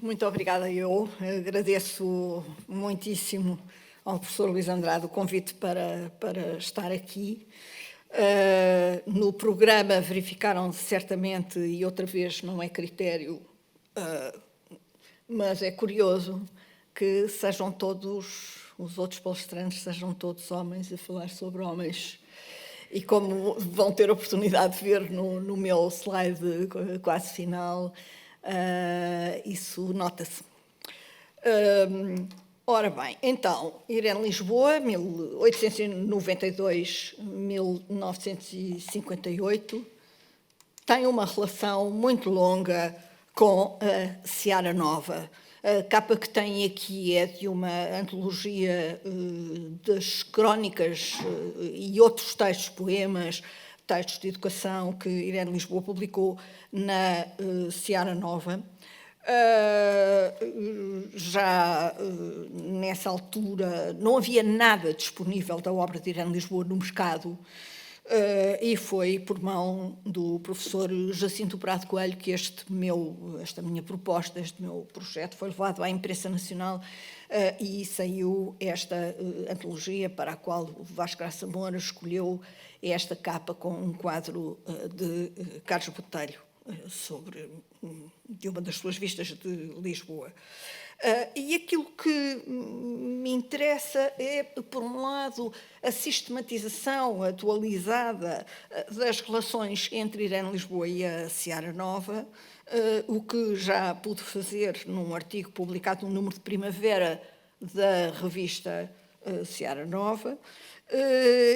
Muito obrigada. Eu agradeço muitíssimo ao professor Luís Andrade o convite para estar aqui. No programa verificaram certamente, e outra vez não é critério, mas é curioso que sejam todos, os outros palestrantes sejam todos homens a falar sobre homens. E como vão ter a oportunidade de ver no meu slide quase final, isso nota-se. Ora bem, então, Irene Lisboa, 1892-1958, tem uma relação muito longa com a Seara Nova. A capa que tem aqui é de uma antologia das crónicas e outros textos, poemas, textos de educação que Irene Lisboa publicou na Seara Nova. Já nessa altura não havia nada disponível da obra de Irene Lisboa no mercado, e foi por mão do professor Jacinto Prado Coelho que esta minha proposta, este meu projeto foi levado à imprensa nacional, e saiu esta antologia para a qual o Vasco Graça Moura escolheu esta capa com um quadro de Carlos Botelho de uma das suas vistas de Lisboa. E aquilo que me interessa é, por um lado, a sistematização atualizada das relações entre Irene Lisboa e a Seara Nova, o que já pude fazer num artigo publicado no número de primavera da revista Seara Nova,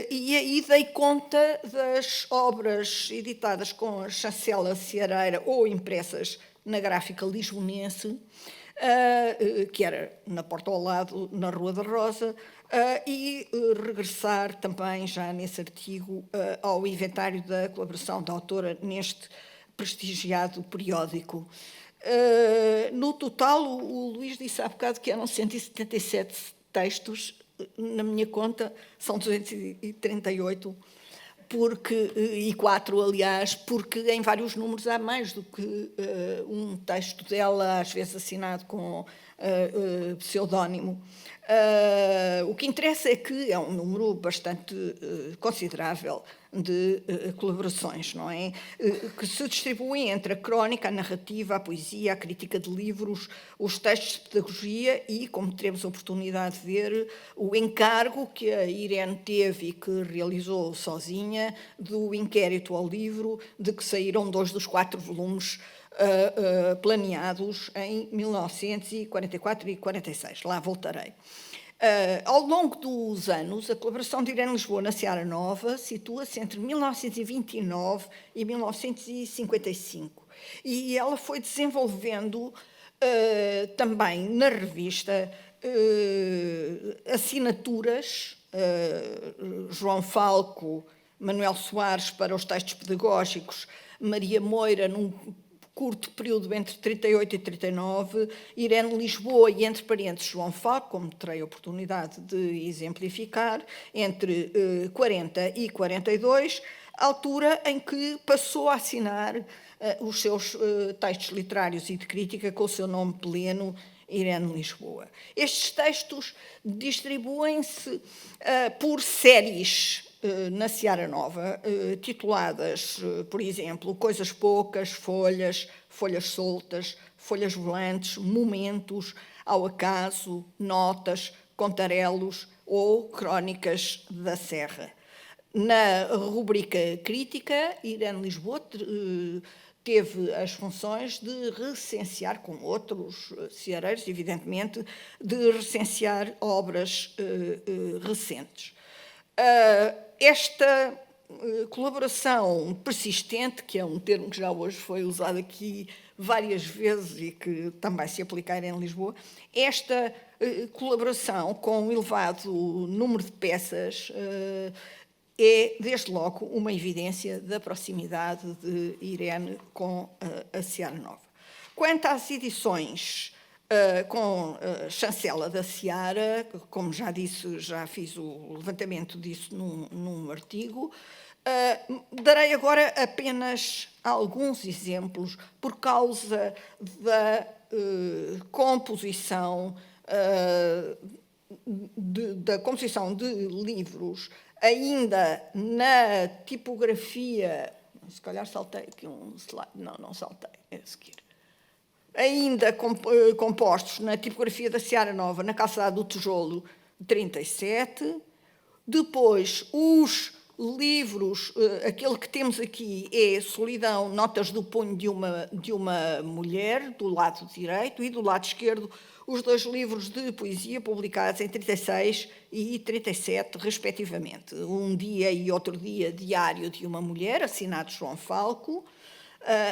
e aí dei conta das obras editadas com a chancela ceareira ou impressas na Gráfica Lisbonense, que era na Porta ao Lado, na Rua da Rosa, e regressar também, já nesse artigo, ao inventário da colaboração da autora neste prestigiado periódico. No total, o Luís disse há bocado que eram 177 textos, na minha conta são 238, e 4, aliás, porque em vários números há mais do que um texto dela, às vezes assinado com pseudónimo. O que interessa é que é um número bastante considerável de colaborações, não é? Que se distribuem entre a crónica, a narrativa, a poesia, a crítica de livros, os textos de pedagogia e, como teremos a oportunidade de ver, o encargo que a Irene teve e que realizou sozinha do inquérito ao livro, de que saíram 2 dos 4 volumes planeados em 1944 e 46. Lá voltarei. Ao longo dos anos, a colaboração de Irene Lisboa na Seara Nova situa-se entre 1929 e 1955. E ela foi desenvolvendo também na revista assinaturas, João Falco, Manuel Soares para os textos pedagógicos, Maria Moira num curto período entre 38 e 39, Irene Lisboa e, entre parênteses, João Falco, como terei a oportunidade de exemplificar, entre 40 e 42, altura em que passou a assinar os seus textos literários e de crítica com o seu nome pleno, Irene Lisboa. Estes textos distribuem-se por séries na Seara Nova, tituladas, por exemplo, Coisas Poucas, Folhas, Folhas Soltas, Folhas Volantes, Momentos, Ao Acaso, Notas, Contarelos ou Crónicas da Serra. Na rubrica crítica, Irene Lisboa teve as funções de recensear, com outros ceareiros, evidentemente, de recensear obras recentes. Esta colaboração persistente, que é um termo que já hoje foi usado aqui várias vezes e que também se aplica em Lisboa, esta colaboração com um elevado número de peças é, desde logo, uma evidência da proximidade de Irene com a Seara Nova. Quanto às edições com chancela da Seara, como já disse, já fiz o levantamento disso num artigo, darei agora apenas alguns exemplos por causa da composição da composição de livros, ainda na tipografia, se calhar saltei aqui um slide, não saltei, é a seguir, ainda compostos na tipografia da Seara Nova, na Calçada do Tijolo, 37. Depois, os livros, aquele que temos aqui é Solidão, Notas do Punho de uma Mulher, do lado direito, e do lado esquerdo, os 2 livros de poesia publicados em 36 e 37, respectivamente. Um Dia e Outro Dia, Diário de uma Mulher, assinado João Falco,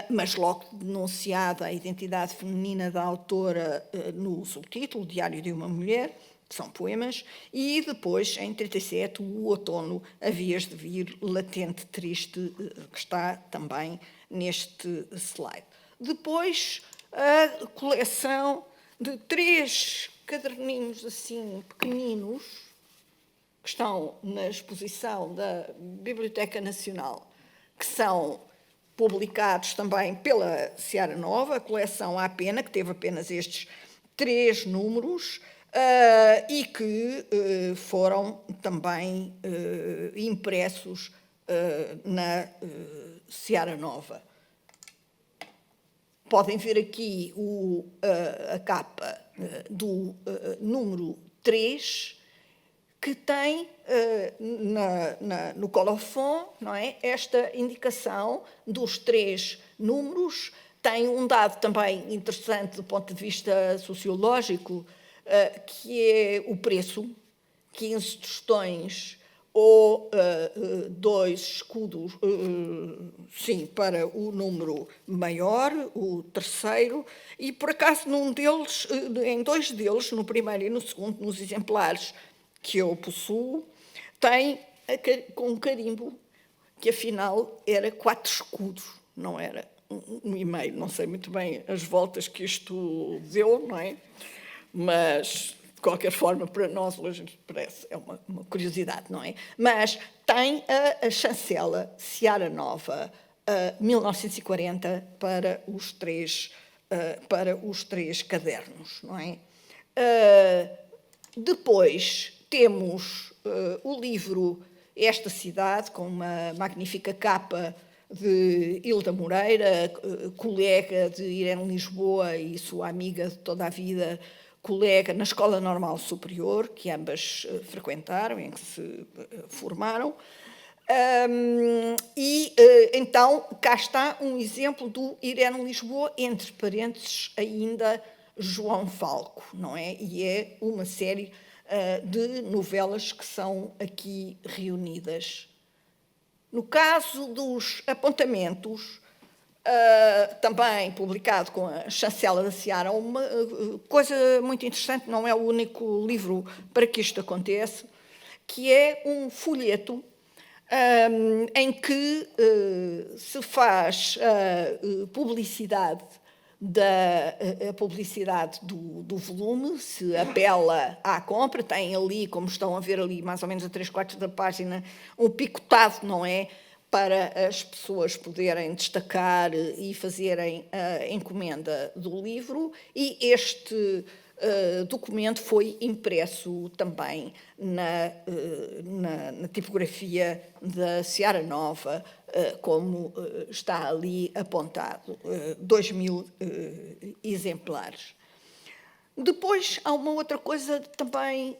mas logo denunciada a identidade feminina da autora no subtítulo, Diário de uma Mulher, que são poemas, e depois, em 37, o Outono, Havias de Vir, Latente Triste, que está também neste slide. Depois, a coleção de 3 caderninhos assim pequeninos, que estão na exposição da Biblioteca Nacional, que são publicados também pela Seara Nova, a coleção A Pena, que teve apenas estes 3 números, e que foram também impressos na Seara Nova. Podem ver aqui a capa do número 3, que tem no colofón, não é, esta indicação dos 3 números. Tem um dado também interessante do ponto de vista sociológico, que é o preço, 15 tostões ou 2 escudos, sim, para o número maior, o terceiro, e por acaso em 2 deles, no primeiro e no segundo, nos exemplares que eu possuo, tem com carimbo que afinal era 4 escudos, não era 1,5. Não sei muito bem as voltas que isto deu, não é? Mas, de qualquer forma, para nós hoje parece, é uma curiosidade, não é? Mas tem a chancela Seara Nova, 1940, para os 3 cadernos, não é? Depois temos o livro Esta Cidade, com uma magnífica capa de Hilda Moreira, colega de Irene Lisboa e sua amiga de toda a vida, colega na Escola Normal Superior, que ambas frequentaram, em que se formaram. Então, cá está um exemplo do Irene Lisboa, entre parênteses, ainda João Falco, não é? E é uma série de novelas que são aqui reunidas. No caso dos apontamentos, também publicado com a chancela da Seara, uma coisa muito interessante, não é o único livro para que isto acontece, que é um folheto em que se faz a publicidade do volume, se apela à compra. Tem ali, como estão a ver ali, mais ou menos a 3/4 da página, um picotado, não é? Para as pessoas poderem destacar e fazerem a encomenda do livro, e este documento foi impresso também na tipografia da Seara Nova, como está ali apontado, 2.000 exemplares. Depois há uma outra coisa também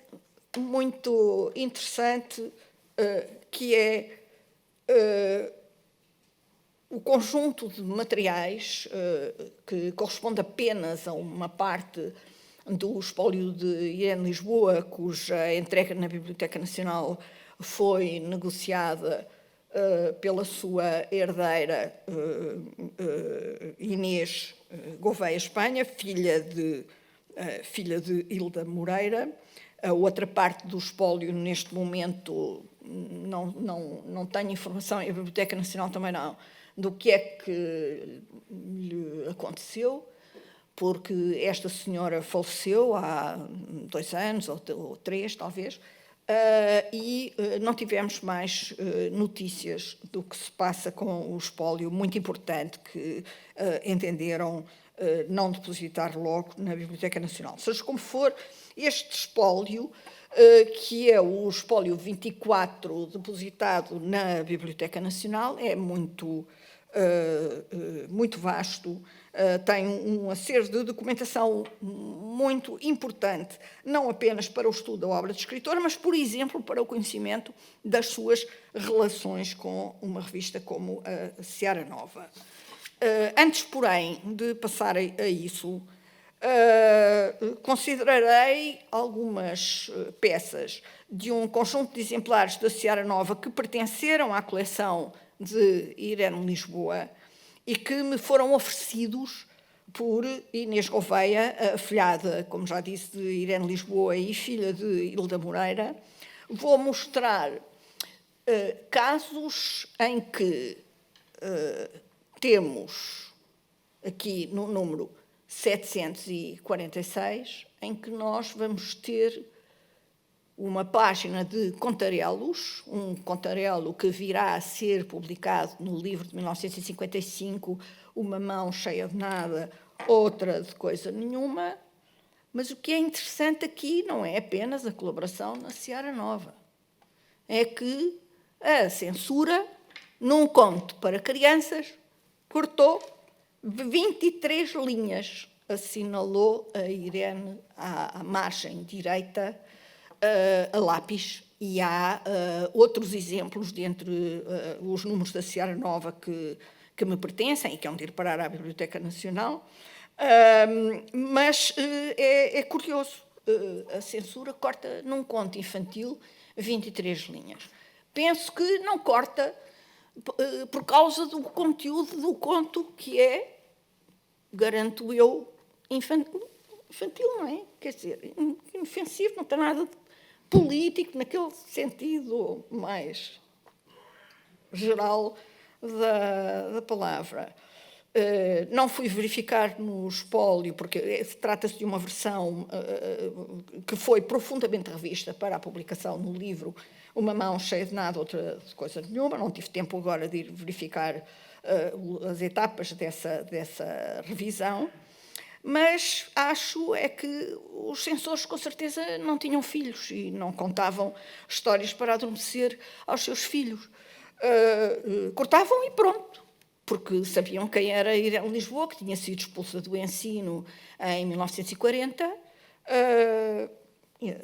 muito interessante, que é o conjunto de materiais que corresponde apenas a uma parte do espólio de Irene Lisboa, cuja entrega na Biblioteca Nacional foi negociada pela sua herdeira Inês Gouveia Espanha, filha de Hilda Moreira. A outra parte do espólio, neste momento, não tenho informação, e a Biblioteca Nacional também não, do que é que lhe aconteceu, porque esta senhora faleceu há 2 anos, ou 3, talvez, e não tivemos mais notícias do que se passa com o espólio muito importante que entenderam não depositar logo na Biblioteca Nacional. Seja como for, este espólio, que é o espólio 24 depositado na Biblioteca Nacional, é muito vasto, tem um acervo de documentação muito importante, não apenas para o estudo da obra do escritor, mas, por exemplo, para o conhecimento das suas relações com uma revista como a Seara Nova. Antes, porém, de passar a isso, considerarei algumas peças de um conjunto de exemplares da Seara Nova que pertenceram à coleção de Irene Lisboa e que me foram oferecidos por Inês Gouveia, afilhada, como já disse, de Irene Lisboa e filha de Hilda Moreira. Vou mostrar casos em que temos aqui no número 746, em que nós vamos ter uma página de contarelos, um contarelo que virá a ser publicado no livro de 1955, Uma Mão Cheia de Nada, Outra de Coisa Nenhuma, mas o que é interessante aqui não é apenas a colaboração na Seara Nova, é que a censura, num conto para crianças, cortou 23 linhas, assinalou a Irene à margem direita, a lápis, e há outros exemplos dentre os números da Seara Nova que me pertencem e que hão de ir parar à Biblioteca Nacional, mas é curioso, a censura corta num conto infantil 23 linhas. Penso que não corta por causa do conteúdo do conto, que é, garanto eu, infantil, não é? Quer dizer, inofensivo, não tem nada de político, naquele sentido mais geral da palavra. Não fui verificar no espólio, porque trata-se de uma versão que foi profundamente revista para a publicação no livro Uma Mão Cheia de Nada, Outra de Coisa Nenhuma. Não tive tempo agora de ir verificar as etapas dessa revisão, mas acho é que os censores, com certeza, não tinham filhos e não contavam histórias para adormecer aos seus filhos. Cortavam e pronto, porque sabiam quem era Irene Lisboa, que tinha sido expulsa do ensino em 1940,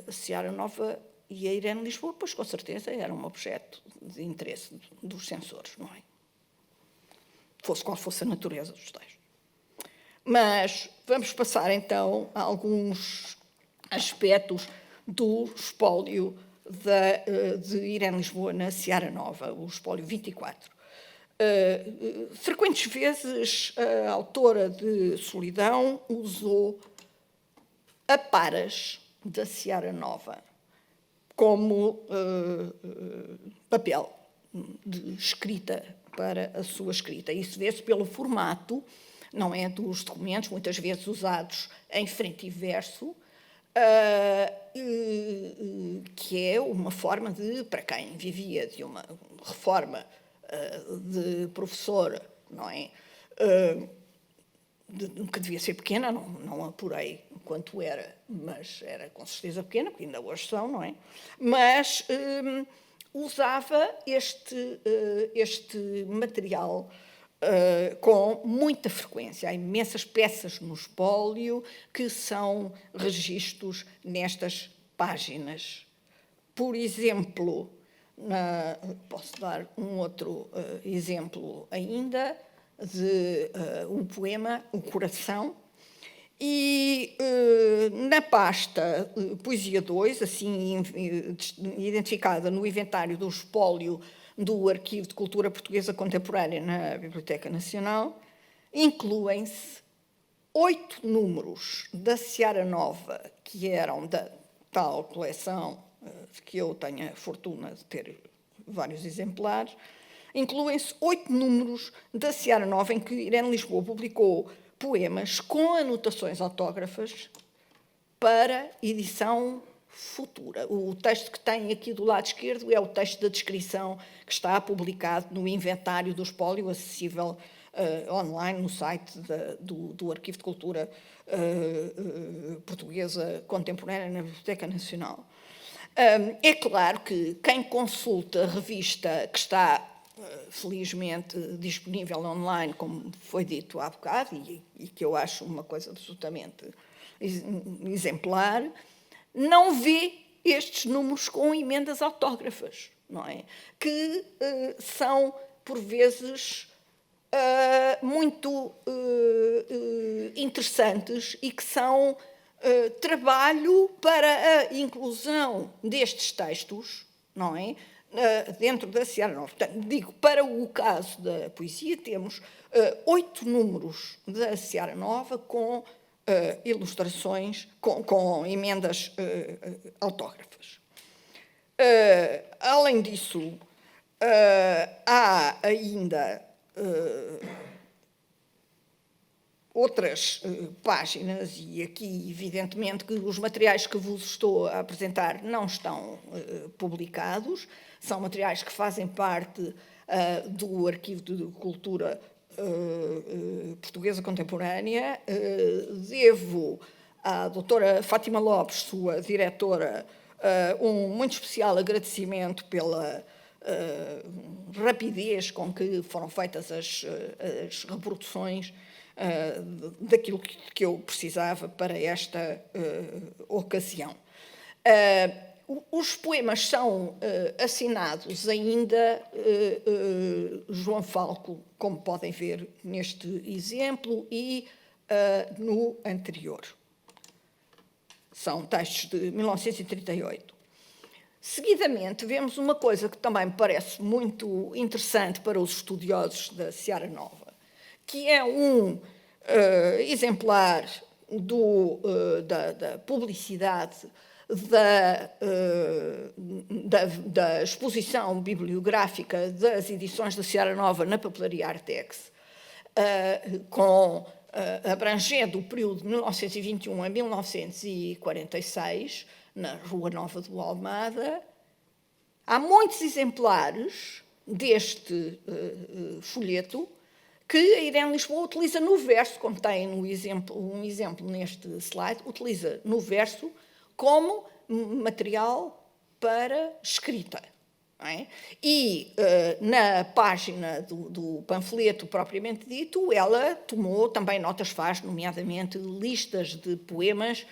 a Seara Nova e a Irene Lisboa, pois com certeza eram um objeto de interesse dos censores, não é? Fosse qual fosse a natureza dos textos. Mas vamos passar então a alguns aspectos do espólio de Irene Lisboa na Seara Nova, o espólio 24. Frequentes vezes a autora de Solidão usou aparas da Seara Nova como papel de escrita para a sua escrita. Isso vê-se pelo formato, não é, dos documentos, muitas vezes usados em frente e verso, que é uma forma de, para quem vivia de uma reforma de professora, não é? Que devia ser pequena, não apurei quanto era, mas era com certeza pequena, porque ainda hoje são, não é? Mas usava este material com muita frequência. Há imensas peças no espólio que são registros nestas páginas. Por exemplo, posso dar um outro exemplo ainda, de um poema, O Coração, e na pasta Poesia 2, assim identificada no inventário do espólio do Arquivo de Cultura Portuguesa Contemporânea na Biblioteca Nacional, incluem-se 8 números da Seara Nova, que eram da tal coleção de que eu tenho a fortuna de ter vários exemplares. Incluem-se 8 números da Seara Nova em que Irene Lisboa publicou poemas com anotações autógrafas para edição futura. O texto que tem aqui do lado esquerdo é o texto da descrição que está publicado no inventário do espólio, acessível online no site do Arquivo de Cultura Portuguesa Contemporânea na Biblioteca Nacional. É claro que quem consulta a revista, que está felizmente disponível online, como foi dito há bocado, e que eu acho uma coisa absolutamente exemplar, não vê estes números com emendas autógrafas, não é? Que são, por vezes, muito interessantes e que são trabalho para a inclusão destes textos, não é? Dentro da Seara Nova. Portanto, digo, para o caso da poesia, temos 8 números da Seara Nova com ilustrações, com emendas autógrafas. Além disso, há ainda outras páginas, e aqui, evidentemente, que os materiais que vos estou a apresentar não estão publicados, são materiais que fazem parte do Arquivo de Cultura Portuguesa Contemporânea. Devo à doutora Fátima Lopes, sua diretora, um muito especial agradecimento pela rapidez com que foram feitas as reproduções daquilo que eu precisava para esta ocasião. Os poemas são assinados ainda João Falco, como podem ver neste exemplo, e no anterior. São textos de 1938. Seguidamente, vemos uma coisa que também me parece muito interessante para os estudiosos da Seara Nova, que é um exemplar da publicidade da exposição bibliográfica das edições da Seara Nova na Papelaria Artex, abrangendo o período de 1921 a 1946, na Rua Nova do Almada. Há muitos exemplares deste folheto que a Irene Lisboa utiliza no verso, como tem um exemplo neste slide, utiliza no verso como material para escrita. Não é? E na página do panfleto propriamente dito, ela tomou também notas, faz nomeadamente listas de poemas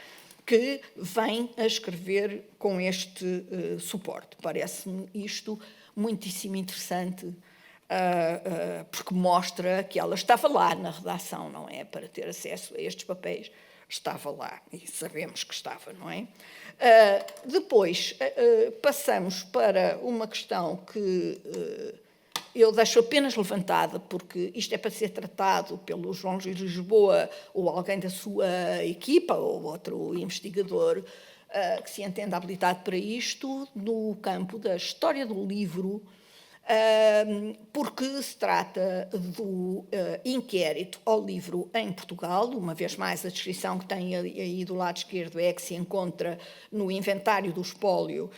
que vem a escrever com este suporte. Parece-me isto muitíssimo interessante, porque mostra que ela estava lá na redação, não é? Para ter acesso a estes papéis, estava lá, e sabemos que estava, não é? Depois passamos para uma questão que eu deixo apenas levantada, porque isto é para ser tratado pelo João Luís Lisboa ou alguém da sua equipa ou outro investigador que se entenda habilitado para isto, no campo da história do livro, porque se trata do inquérito ao livro em Portugal. Uma vez mais, a descrição que tem aí do lado esquerdo é que se encontra no inventário do espólio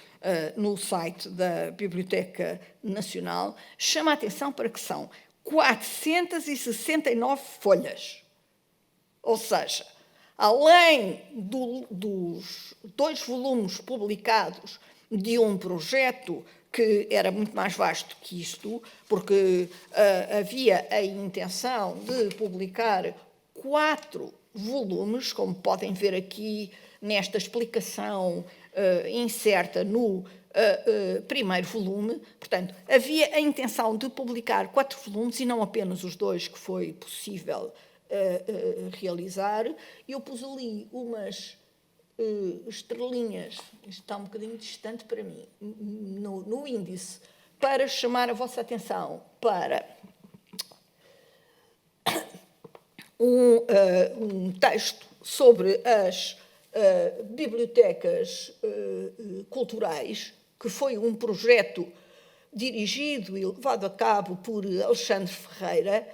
no site da Biblioteca Nacional. Chama a atenção para que são 469 folhas. Ou seja, além dos 2 volumes publicados de um projeto que era muito mais vasto que isto, porque havia a intenção de publicar 4 volumes, como podem ver aqui nesta explicação incerta no primeiro volume. Portanto, havia a intenção de publicar 4 volumes e não apenas os 2 que foi possível realizar. Eu pus ali umas estrelinhas, isto está um bocadinho distante para mim, no índice, para chamar a vossa atenção para um texto sobre as bibliotecas culturais, que foi um projeto dirigido e levado a cabo por Alexandre Ferreira,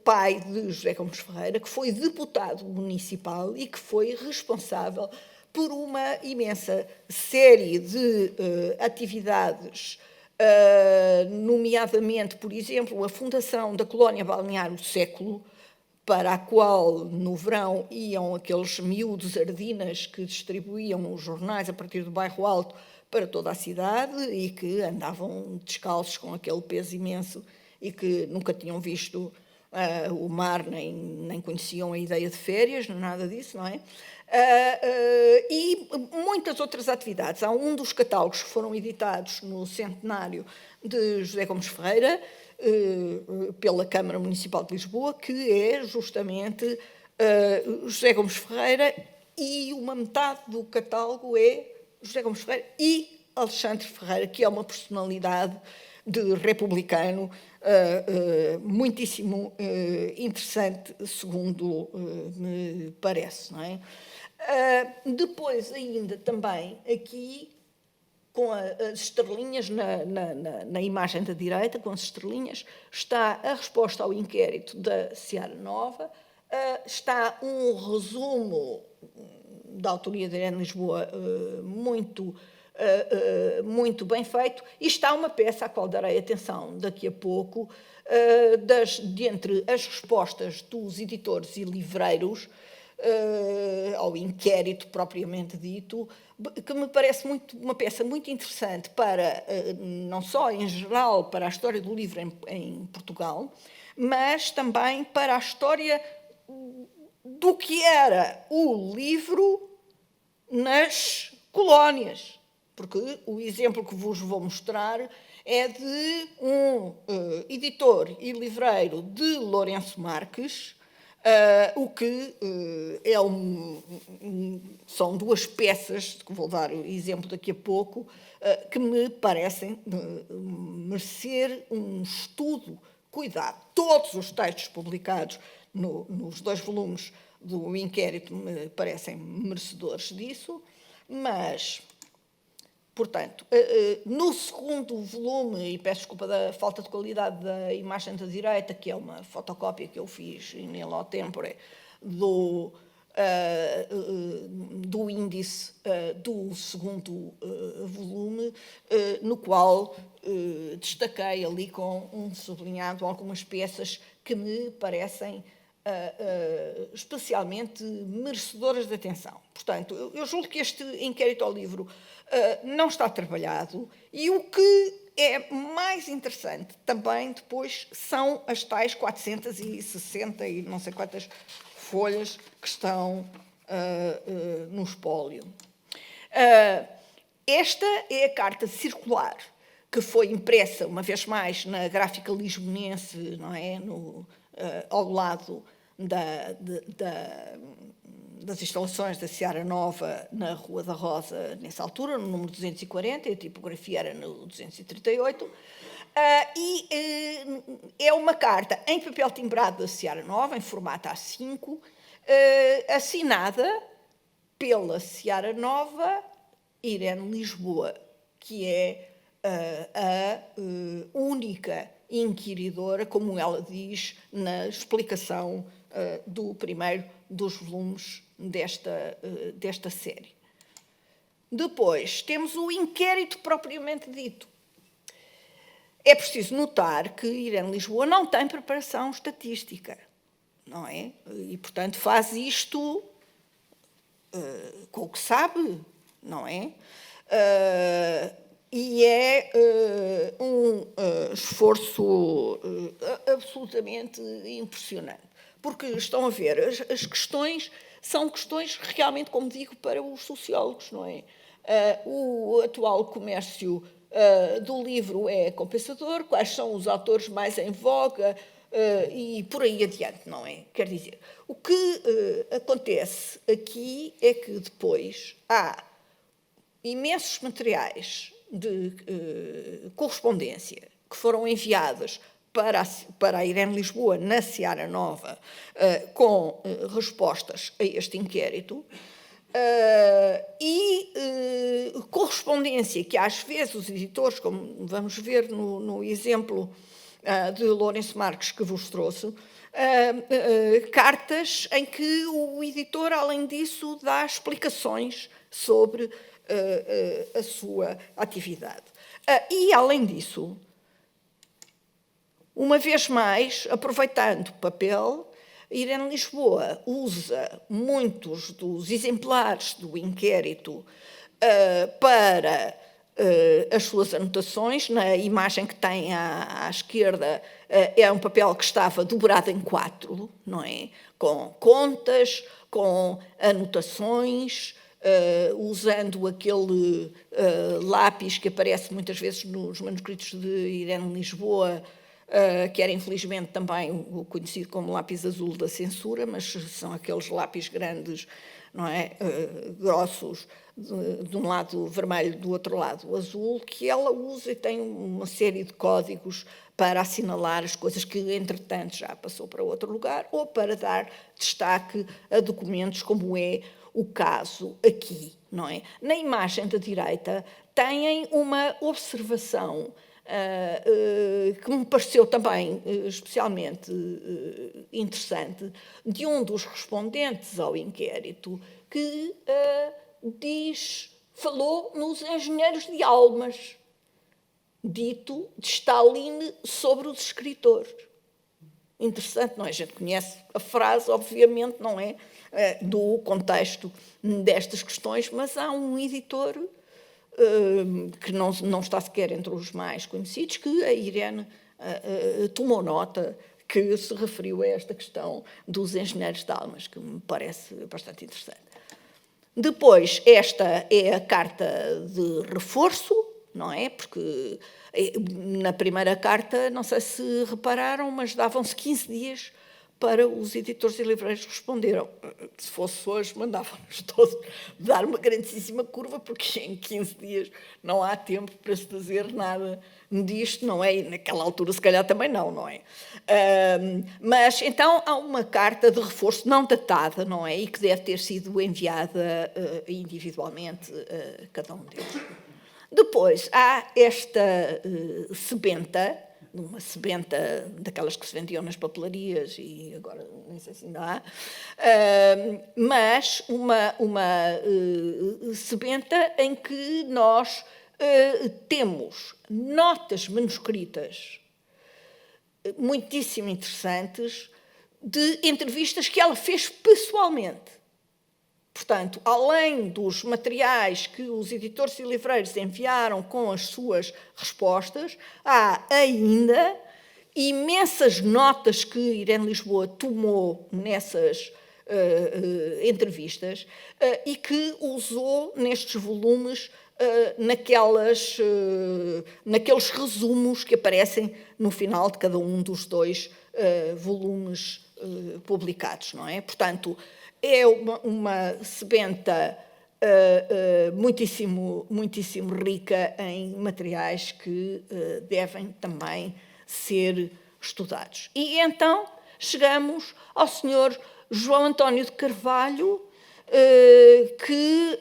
pai de José Gomes Ferreira, que foi deputado municipal e que foi responsável por uma imensa série de atividades nomeadamente, por exemplo, a fundação da colónia balnear O Século, para a qual no verão iam aqueles miúdos ardinas que distribuíam os jornais a partir do bairro Alto para toda a cidade e que andavam descalços com aquele peso imenso e que nunca tinham visto o mar, nem conheciam a ideia de férias, nada disso, não é? E muitas outras atividades. Há um dos catálogos que foram editados no centenário de José Gomes Ferreira, pela Câmara Municipal de Lisboa, que é justamente José Gomes Ferreira, e uma metade do catálogo é José Gomes Ferreira e Alexandre Ferreira, que é uma personalidade de republicano muitíssimo interessante, segundo me parece, não é? Depois ainda também aqui, com as estrelinhas na imagem da direita, com as estrelinhas, está a resposta ao inquérito da Seara Nova, está um resumo da autoria de Irene Lisboa muito bem feito, e está uma peça à qual darei atenção daqui a pouco, dentre as respostas dos editores e livreiros ao inquérito propriamente dito, que me parece uma peça muito interessante para, não só em geral, para a história do livro em Portugal, mas também para a história do que era o livro nas colónias. Porque o exemplo que vos vou mostrar é de um editor e livreiro de Lourenço Marques, o que são duas peças, que vou dar exemplo daqui a pouco, que me parecem merecer um estudo, cuidado. Todos os textos publicados nos 2 volumes do inquérito me parecem merecedores disso, mas, portanto, no segundo volume, e peço desculpa da falta de qualidade da imagem da direita, que é uma fotocópia que eu fiz in illo tempore do índice do segundo volume, no qual destaquei ali com um sublinhado algumas peças que me parecem especialmente merecedoras de atenção. Portanto, eu julgo que este inquérito ao livro não está trabalhado, e o que é mais interessante também depois são as tais 460 e não sei quantas folhas que estão no espólio. Esta é a carta circular que foi impressa, uma vez mais, na Gráfica Lisbonense, não é? Ao lado das instalações da Seara Nova na Rua da Rosa, nessa altura, no número 240, a tipografia era no 238, e é uma carta em papel timbrado da Seara Nova, em formato A5, assinada pela Seara Nova Irene Lisboa, que é a única inquiridora, como ela diz, na explicação do primeiro dos volumes desta série. Depois, temos o inquérito propriamente dito. É preciso notar que Irene Lisboa não tem preparação estatística, não é? E, portanto, faz isto com o que sabe, não é? E é um esforço absolutamente impressionante. Porque, estão a ver, as questões são questões realmente, como digo, para os sociólogos, não é? O atual comércio do livro é compensador, quais são os autores mais em voga e por aí adiante, não é? Quer dizer, o que acontece aqui é que depois há imensos materiais de correspondência que foram enviados para a Irene Lisboa na Seara Nova com respostas a este inquérito e correspondência que às vezes os editores, como vamos ver no exemplo de Lourenço Marques que vos trouxe, cartas em que o editor, além disso, dá explicações sobre a sua atividade. E, além disso, uma vez mais, aproveitando o papel, Irene Lisboa usa muitos dos exemplares do inquérito para as suas anotações. Na imagem que tem à esquerda é um papel que estava dobrado em 4, não é? Com contas, com anotações, usando aquele lápis que aparece muitas vezes nos manuscritos de Irene Lisboa, que era infelizmente também o conhecido como lápis azul da censura, mas são aqueles lápis grandes, não é? Grossos, de um lado vermelho, do outro lado azul, que ela usa e tem uma série de códigos para assinalar as coisas que, entretanto, já passou para outro lugar, ou para dar destaque a documentos, como é o caso aqui, não é? Na imagem da direita têm uma observação que me pareceu também especialmente interessante, de um dos respondentes ao inquérito, que falou nos engenheiros de almas, dito de Stalin sobre os escritores. Interessante, não é? A gente conhece a frase, obviamente, não é? Do contexto destas questões, mas há um editor que não está sequer entre os mais conhecidos, que a Irene tomou nota, que se referiu a esta questão dos engenheiros de almas, que me parece bastante interessante. Depois, esta é a carta de reforço, não é? Porque na primeira carta, não sei se repararam, mas davam-se 15 dias para os editores e livreiros responderam. Se fosse hoje, mandavam-nos todos dar uma grandíssima curva, porque em 15 dias não há tempo para se fazer nada disto, não é? E naquela altura, se calhar, também não é? Mas, então, há uma carta de reforço não datada, não é? E que deve ter sido enviada individualmente a cada um deles. Depois, há esta sebenta, uma sebenta daquelas que se vendiam nas papelarias, e agora nem sei se ainda há, mas uma sebenta em que nós temos notas manuscritas muitíssimo interessantes de entrevistas que ela fez pessoalmente. Portanto, além dos materiais que os editores e livreiros enviaram com as suas respostas, há ainda imensas notas que Irene Lisboa tomou nessas entrevistas e que usou nestes volumes, naqueles resumos que aparecem no final de cada um dos 2 volumes publicados, não é? Portanto, é uma sebenta muitíssimo rica em materiais que devem também ser estudados. E então chegamos ao Sr. João António de Carvalho, que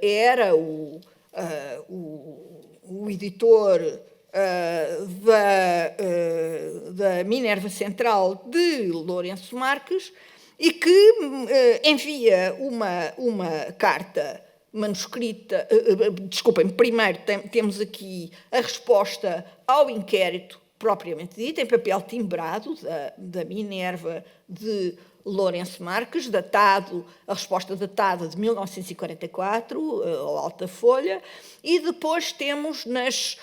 era o editor da Minerva Central de Lourenço Marques, e que envia uma carta manuscrita. Desculpem, primeiro temos aqui a resposta ao inquérito propriamente dito, em papel timbrado, da Minerva de Lourenço Marques, a resposta datada de 1944, ao alta folha, e depois temos nas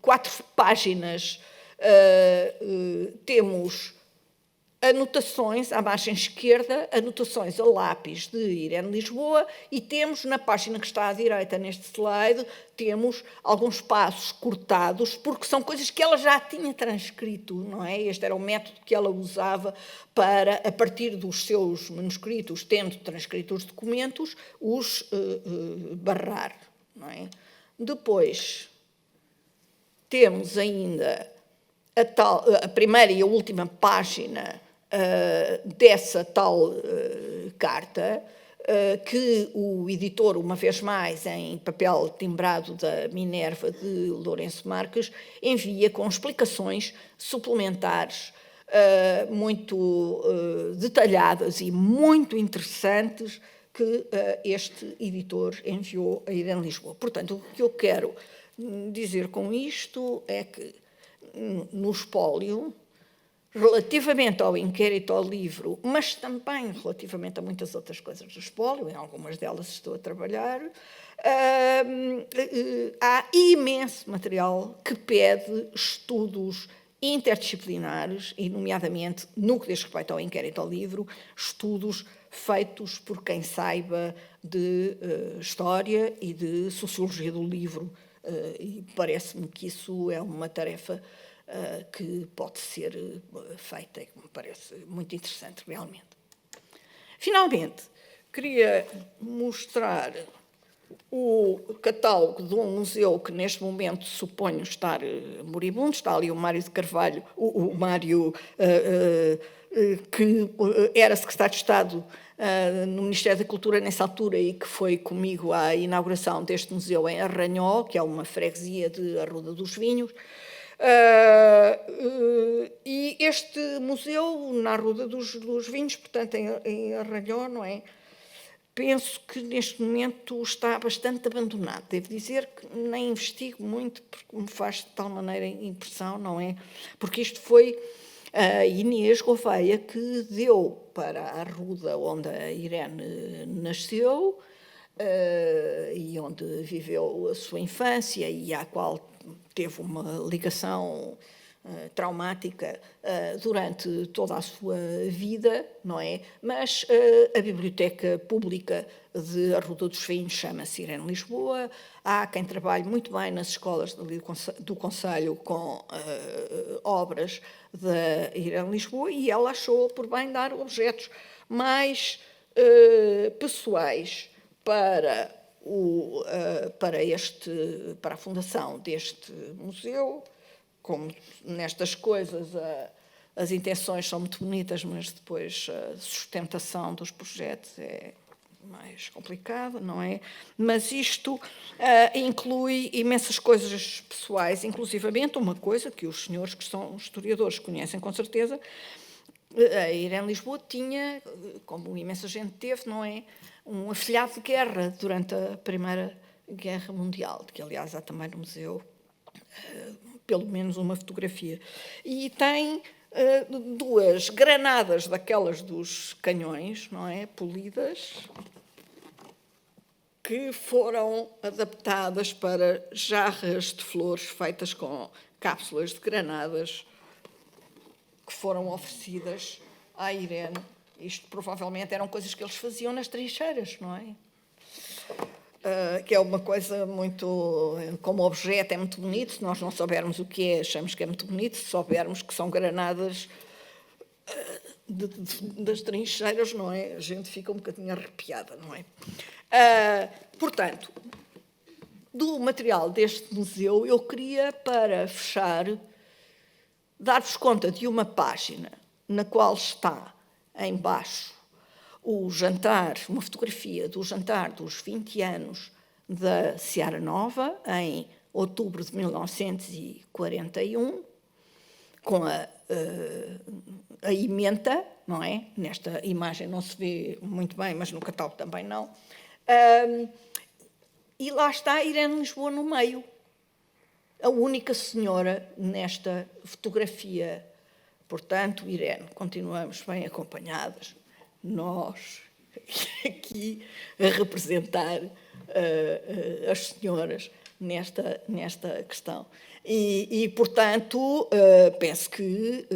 4 páginas temos anotações à margem esquerda, anotações a lápis de Irene Lisboa, e temos na página que está à direita neste slide, temos alguns passos cortados, porque são coisas que ela já tinha transcrito, não é? Este era o método que ela usava para, a partir dos seus manuscritos, tendo transcrito os documentos, os barrar, não é? Depois temos ainda a primeira e a última página dessa tal carta, que o editor, uma vez mais, em papel timbrado da Minerva de Lourenço Marques, envia com explicações suplementares muito detalhadas e muito interessantes que este editor enviou a Irene Lisboa. Portanto, o que eu quero dizer com isto é que, no espólio, relativamente ao inquérito ao livro, mas também relativamente a muitas outras coisas do espólio, em algumas delas estou a trabalhar, há imenso material que pede estudos interdisciplinares e, nomeadamente, no que diz respeito ao inquérito ao livro, estudos feitos por quem saiba de história e de sociologia do livro. E parece-me que isso é uma tarefa que pode ser feita e que me parece muito interessante, realmente. Finalmente, queria mostrar o catálogo de um museu que neste momento suponho estar moribundo. Está ali o Mário de Carvalho, o Mário que era secretário de Estado no Ministério da Cultura nessa altura e que foi comigo à inauguração deste museu em Arranhó, que é uma freguesia de Arruda dos Vinhos. E este museu, na Arruda dos Vinhos, portanto, em Arranhó, não é? Penso que neste momento está bastante abandonado. Devo dizer que nem investigo muito, porque me faz de tal maneira impressão, não é? Porque isto foi a Inês Gouveia que deu para a Arruda, onde a Irene nasceu, e onde viveu a sua infância e à qual teve uma ligação traumática durante toda a sua vida, não é? Mas a Biblioteca Pública de Arruda dos Vinhos chama-se Irene Lisboa. Há quem trabalhe muito bem nas escolas do Conselho com obras da Irene Lisboa e ela achou por bem dar objetos mais pessoais para a fundação deste museu. Como nestas coisas as intenções são muito bonitas, mas depois a sustentação dos projetos é mais complicada, não é? Mas isto inclui imensas coisas pessoais, inclusivamente uma coisa que os senhores que são historiadores conhecem com certeza. A Irene Lisboa tinha, como imensa gente teve, não é? Um afilhado de guerra durante a Primeira Guerra Mundial, que aliás há também no museu pelo menos uma fotografia. E tem duas granadas daquelas dos canhões, não é? Polidas, que foram adaptadas para jarras de flores feitas com cápsulas de granadas que foram oferecidas à Irene. Isto provavelmente eram coisas que eles faziam nas trincheiras, não é? Que é uma coisa muito... Como objeto é muito bonito, se nós não soubermos o que é, achamos que é muito bonito, se soubermos que são granadas das trincheiras, não é? A gente fica um bocadinho arrepiada, não é? Portanto, do material deste museu, eu queria, para fechar, dar-vos conta de uma página na qual está, em baixo, o jantar, uma fotografia do jantar dos 20 anos da Seara Nova, em outubro de 1941, com a ementa, não é? Nesta imagem não se vê muito bem, mas no catálogo também não. E lá está a Irene Lisboa no meio, a única senhora nesta fotografia. Portanto, Irene, continuamos bem acompanhadas, nós aqui a representar as senhoras nesta questão. Portanto, penso que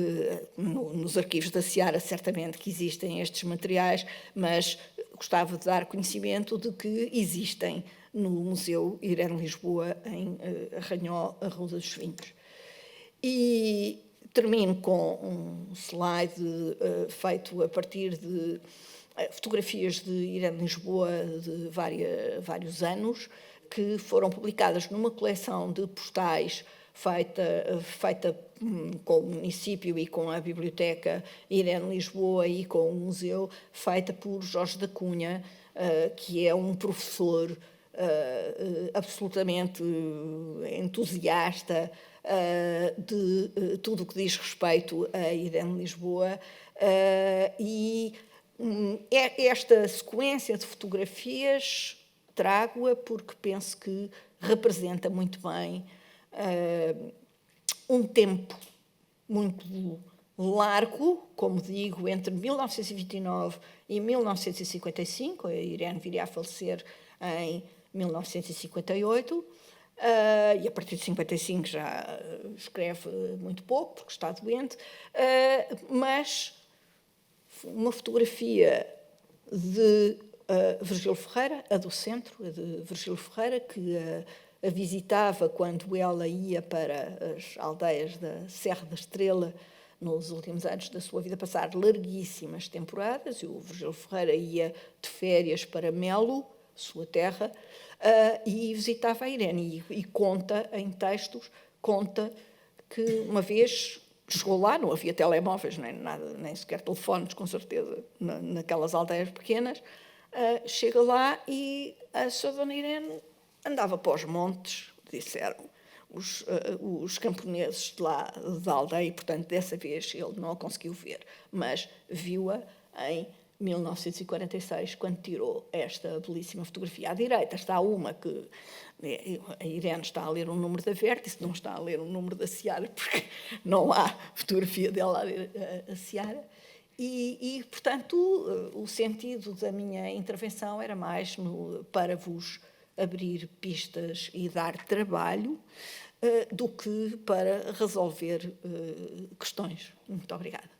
nos arquivos da Seara certamente que existem estes materiais, mas gostava de dar conhecimento de que existem no Museu Irene Lisboa, em Arranhó, Arruda dos Vinhos. E termino com um slide feito a partir de fotografias de Irene Lisboa de vários anos, que foram publicadas numa coleção de postais feita com o município e com a Biblioteca Irene Lisboa e com o museu, feita por Jorge da Cunha, que é um professor absolutamente entusiasta de tudo o que diz respeito a Irene Lisboa, e esta sequência de fotografias trago-a porque penso que representa muito bem um tempo muito largo, como digo, entre 1929 e 1955, a Irene viria a falecer em 1958, e a partir de 55 já escreve muito pouco, porque está doente, mas uma fotografia de Virgílio Ferreira, a do centro, a de Virgílio Ferreira, que a visitava quando ela ia para as aldeias da Serra da Estrela, nos últimos anos da sua vida, passar larguíssimas temporadas, e o Virgílio Ferreira ia de férias para Melo, sua terra, e visitava a Irene, e conta, em textos, conta que uma vez chegou lá, não havia telemóveis, nem sequer telefones, com certeza, naquelas aldeias pequenas, chega lá e a sua dona Irene andava para os montes, disseram os camponeses de lá da aldeia, e, portanto, dessa vez ele não a conseguiu ver, mas viu-a em 1946, quando tirou esta belíssima fotografia. À direita está uma que a Irene está a ler um número da Vértice, não está a ler um número da Seara, porque não há fotografia dela a ler a Seara. E, portanto, o sentido da minha intervenção era mais para vos abrir pistas e dar trabalho, do que para resolver questões. Muito obrigada.